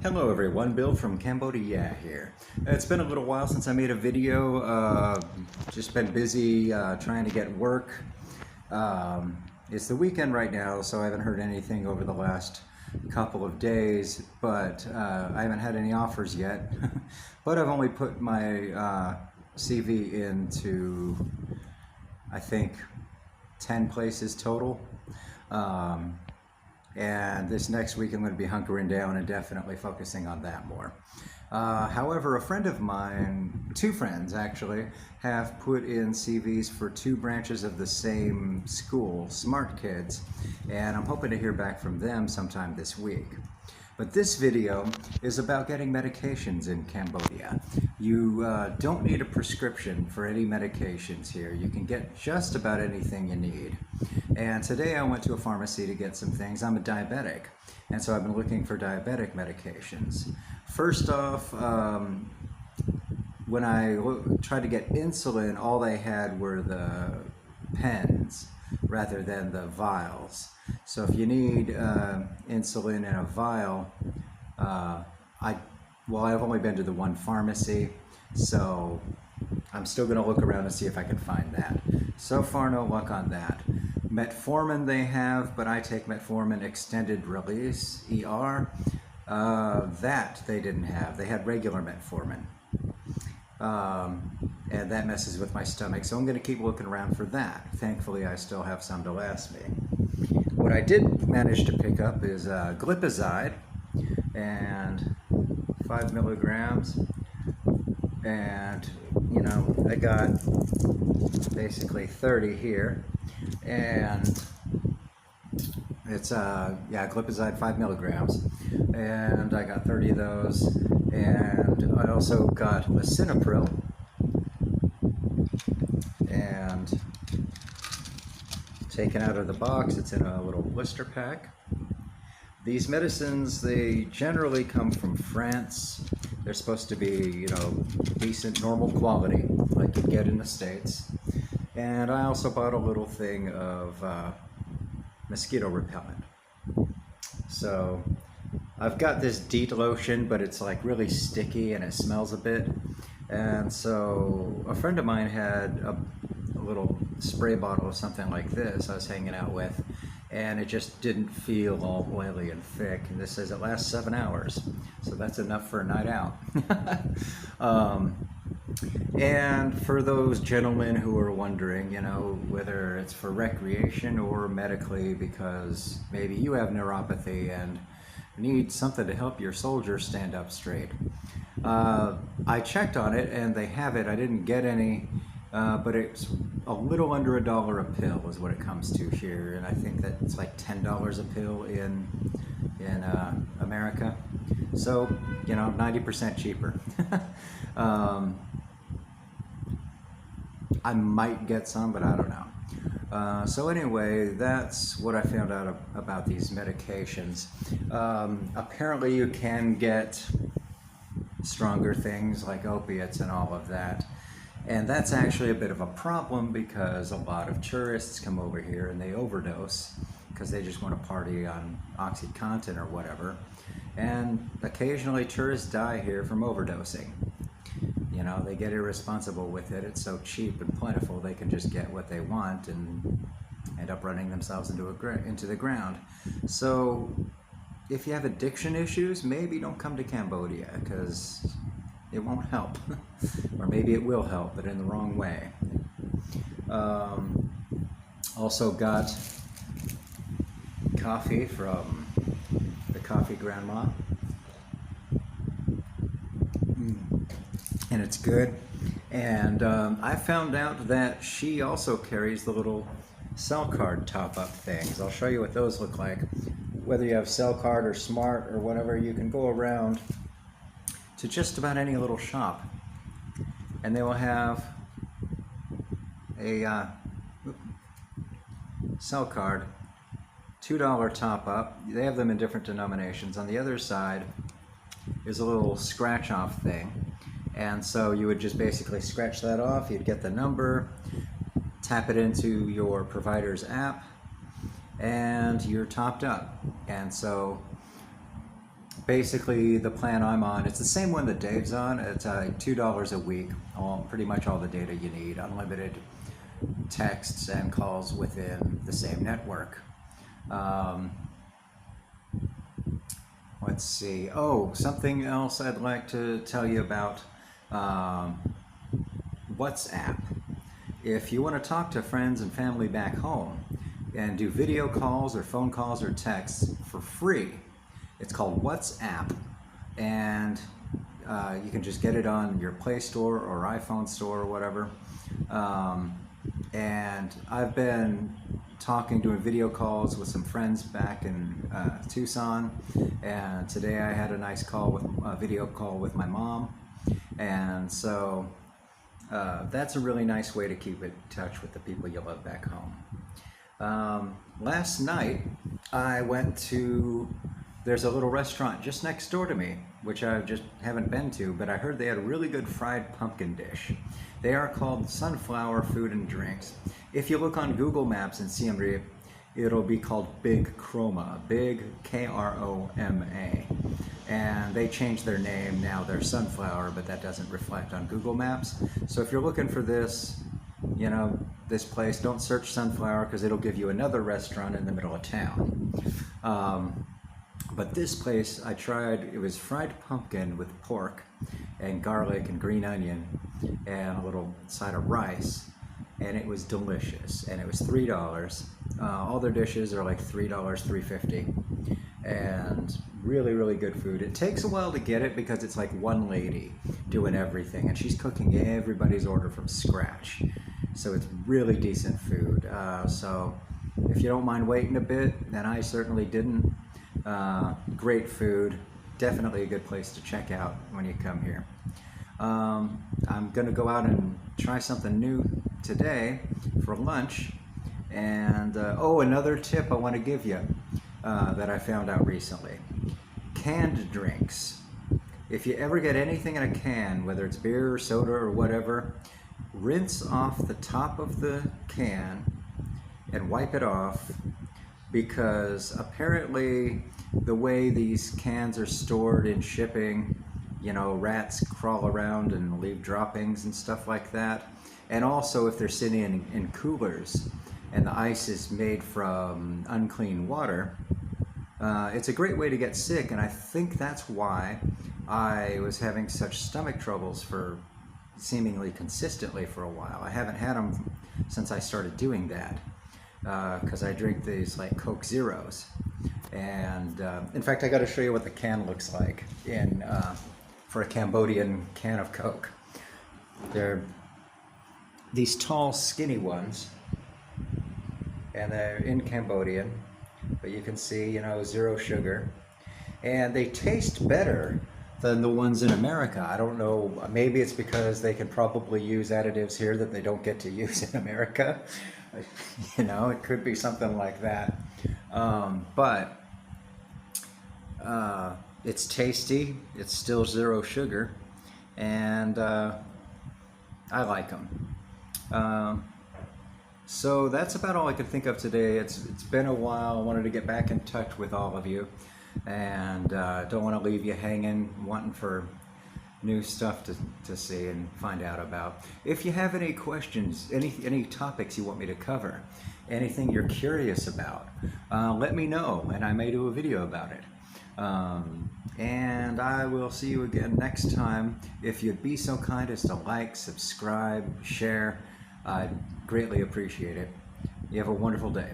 Hello everyone, Bill from Cambodia here. It's been a little while since I made a video, just been busy trying to get work. It's the weekend right now, so I haven't heard anything over the last couple of days, but I haven't had any offers yet. But I've only put my CV into, I think, 10 places total. And this next week I'm going to be hunkering down and definitely focusing on that more. However, a friend of mine, two friends actually, have put in CVs for two branches of the same school, Smart Kids, and I'm hoping to hear back from them sometime this week. But this video is about getting medications in Cambodia. You don't need a prescription for any medications here. You can get just about anything you need. And today I went to a pharmacy to get some things. I'm a diabetic, and so I've been looking for diabetic medications. First off, when I tried to get insulin, all they had were the pens rather than the vials. So if you need insulin in a vial, I've only been to the one pharmacy, so I'm still going to look around and see if I can find that. So far, no luck on that. Metformin they have, but I take metformin extended release, ER. That they didn't have. They had regular metformin. And that messes with my stomach, so I'm going to keep looking around for that. Thankfully, I still have some to last me. What I did manage to pick up is glipizide, and 5 milligrams, and you know, I got basically 30 here, and it's glipizide 5 milligrams, and I got 30 of those, and I also got lisinopril, and taken out of the box, it's in a little blister pack. These medicines, they generally come from France. They're supposed to be, you know, decent, normal quality, like you get in the States. And I also bought a little thing of mosquito repellent. So I've got this DEET lotion, but it's like really sticky and it smells a bit. And so a friend of mine had a little spray bottle of something like this I was hanging out with, and it just didn't feel all oily and thick. And this says it lasts 7 hours, so that's enough for a night out. And for those gentlemen who are wondering, you know, whether it's for recreation or medically, because maybe you have neuropathy and need something to help your soldiers stand up straight. I checked on it and they have it. I didn't get any, but it's a little under $1 a pill is what it comes to here, and I think that it's like $10 a pill in America. So, you know, 90% cheaper. I might get some, but I don't know. So anyway, that's what I found out about these medications. Apparently you can get stronger things like opiates and all of that. And that's actually a bit of a problem because a lot of tourists come over here and they overdose because they just want to party on OxyContin or whatever. And occasionally tourists die here from overdosing. You know, they get irresponsible with it. It's so cheap and plentiful, they can just get what they want and end up running themselves into the ground. So if you have addiction issues, maybe don't come to Cambodia, because it won't help. Or maybe it will help, but in the wrong way. Also got coffee from the coffee grandma. And it's good. And I found out that she also carries the little cell card top-up things. I'll show you what those look like. Whether you have cell card or smart or whatever, you can go around to just about any little shop, and they will have a cell card, $2 top-up. They have them in different denominations. On the other side is a little scratch-off thing, and so you would just basically scratch that off. You'd get the number, tap it into your provider's app, and you're topped up. And so basically the plan I'm on, it's the same one that Dave's on. It's $2 a week, pretty much all the data you need, unlimited texts and calls within the same network. Let's see. Oh, something else I'd like to tell you about. WhatsApp. If you want to talk to friends and family back home and do video calls or phone calls or texts for free, it's called WhatsApp, and you can just get it on your Play Store or iPhone Store or whatever. And I've been doing video calls with some friends back in Tucson, and today I had a nice video call with my mom, and so that's a really nice way to keep in touch with the people you love back home. Last night I went to, there's a little restaurant just next door to me, which I just haven't been to, but I heard they had a really good fried pumpkin dish. They are called Sunflower Food and Drinks. If you look on Google Maps in Siem Reap, it'll be called Big Chroma, Big K-R-O-M-A. And they changed their name, now they're Sunflower, but that doesn't reflect on Google Maps. So if you're looking for this, you know, this place, don't search Sunflower because it'll give you another restaurant in the middle of town. But this place I tried, it was fried pumpkin with pork and garlic and green onion and a little side of rice, and it was delicious, and it was $3. All their dishes are like $3, $3.50, and really, really good food. It takes a while to get it because it's like one lady doing everything, and she's cooking everybody's order from scratch. So it's really decent food. So if you don't mind waiting a bit, and I certainly didn't, great food, definitely a good place to check out when you come here. I'm gonna go out and try something new today for lunch, and oh, another tip I want to give you that I found out recently: canned drinks. If you ever get anything in a can, whether it's beer or soda or whatever, rinse off the top of the can and wipe it off, because apparently the way these cans are stored in shipping, you know, rats crawl around and leave droppings and stuff like that. And also if they're sitting in coolers and the ice is made from unclean water, it's a great way to get sick. And I think that's why I was having such stomach troubles for seemingly consistently for a while. I haven't had them since I started doing that, because I drink these like Coke Zeros. And in fact, I got to show you what the can looks like for a Cambodian can of Coke. They're these tall, skinny ones, and they're in Cambodian, but you can see, you know, 0 sugar, and they taste better than the ones in America. I don't know, maybe it's because they can probably use additives here that they don't get to use in America. You know, it could be something like that. But it's tasty, it's still 0 sugar, and I like them. So that's about all I could think of today. It's been a while. I wanted to get back in touch with all of you, and don't want to leave you hanging, wanting for new stuff to see and find out about. If you have any questions, any topics you want me to cover, anything you're curious about, let me know, and I may do a video about it. And I will see you again next time. If you'd be so kind as to like, subscribe, share, I'd greatly appreciate it. You have a wonderful day.